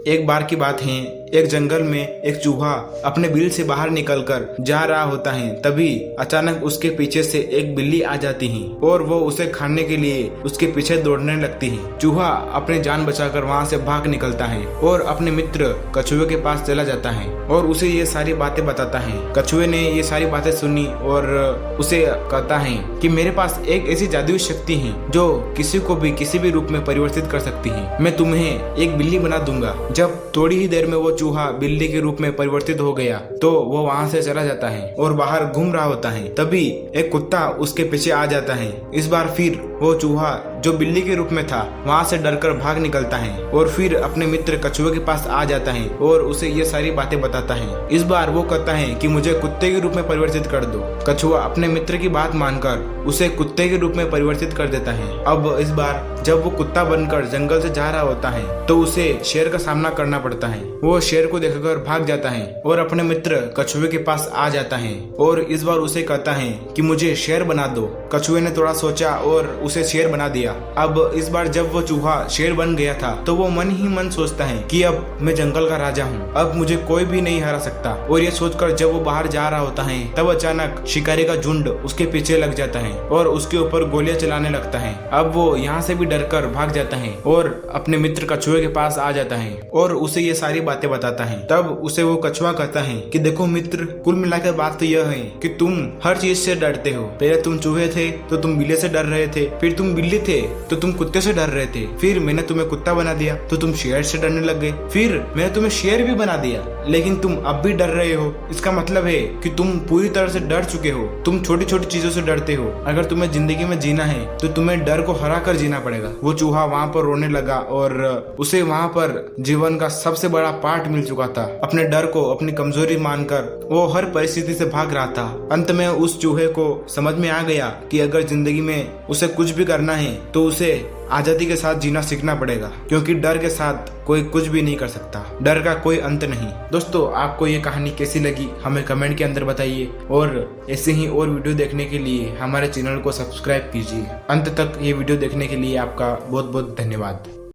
एक बार की बात है, एक जंगल में एक चूहा अपने बिल से बाहर निकलकर जा रहा होता है। तभी अचानक उसके पीछे से एक बिल्ली आ जाती है और वो उसे खाने के लिए उसके पीछे दौड़ने लगती है। चूहा अपनी जान बचाकर वहाँ से भाग निकलता है और अपने मित्र कछुए के पास चला जाता है और उसे ये सारी बातें बताता है। कछुए ने ये सारी बातें सुनी और उसे कहता है कि मेरे पास एक ऐसी जादुई शक्ति है जो किसी को भी किसी भी रूप में परिवर्तित कर सकती है। मैं तुम्हें एक बिल्ली बना दूंगा। जब थोड़ी ही देर में वो चूहा बिल्ली के रूप में परिवर्तित हो गया तो वो वहाँ से चला जाता है और बाहर घूम रहा होता है। तभी एक कुत्ता उसके पीछे आ जाता है। इस बार फिर वो चूहा जो बिल्ली के रूप में था वहाँ से डरकर भाग निकलता है और फिर अपने मित्र कछुए के पास आ जाता है और उसे ये सारी बातें बताता है। इस बार वो कहता है कि मुझे कुत्ते के रूप में परिवर्तित कर दो। कछुआ अपने मित्र की बात मानकर उसे कुत्ते के रूप में परिवर्तित कर देता है। अब इस बार जब वो कुत्ता बनकर जंगल से जा रहा होता है तो उसे शेर का सामना करना पड़ता है। वो शेर को देखकर भाग जाता है और अपने मित्र कछुए के पास आ जाता है और इस बार उसे कहता है कि मुझे शेर बना दो। कछुए ने थोड़ा सोचा और उसे शेर बना दिया। अब इस बार जब वो चूहा शेर बन गया था तो वो मन ही मन सोचता है कि अब मैं जंगल का राजा हूँ, अब मुझे कोई भी नहीं हरा सकता। और ये सोचकर जब वो बाहर जा रहा होता है तब अचानक शिकारी का झुंड उसके पीछे लग जाता है और उसके ऊपर गोलियां चलाने लगता है। अब वो यहाँ से भी डरकर भाग जाता है और अपने मित्र कछुए के पास आ जाता है और उसे ये सारी बातें बताता है। तब उसे वो कछुआ कहता है कि देखो मित्र, कुल मिलाकर बात तो यह है कि तुम हर चीज से डरते हो। पहले तुम चूहे थे तो तुम बिल्ली से डर रहे थे, फिर तुम बिल्ली थे तो तुम कुत्ते से डर रहे थे, फिर मैंने तुम्हें कुत्ता बना दिया तो तुम शेर से डरने लग गए, फिर मैंने तुम्हें शेर भी बना दिया लेकिन तुम अब भी डर रहे हो। इसका मतलब है कि तुम पूरी तरह से डर चुके हो। तुम छोटी छोटी चीजों से डरते हो। अगर तुम्हें जिंदगी में जीना है तो तुम्हें डर को हरा कर जीना पड़ेगा। वो चूहा वहाँ पर रोने लगा और उसे वहाँ पर जीवन का सबसे बड़ा पाठ मिल चुका था। अपने डर को अपनी कमजोरी मानकर वो हर परिस्थिति से भाग रहा था। अंत में उस चूहे को समझ में आ गया कि अगर जिंदगी में उसे कुछ भी करना है तो उसे आजादी के साथ जीना सीखना पड़ेगा, क्योंकि डर के साथ कोई कुछ भी नहीं कर सकता। डर का कोई अंत नहीं। दोस्तों, आपको ये कहानी कैसी लगी हमें कमेंट के अंदर बताइए और ऐसे ही और वीडियो देखने के लिए हमारे चैनल को सब्सक्राइब कीजिए। अंत तक ये वीडियो देखने के लिए आपका बहुत बहुत धन्यवाद।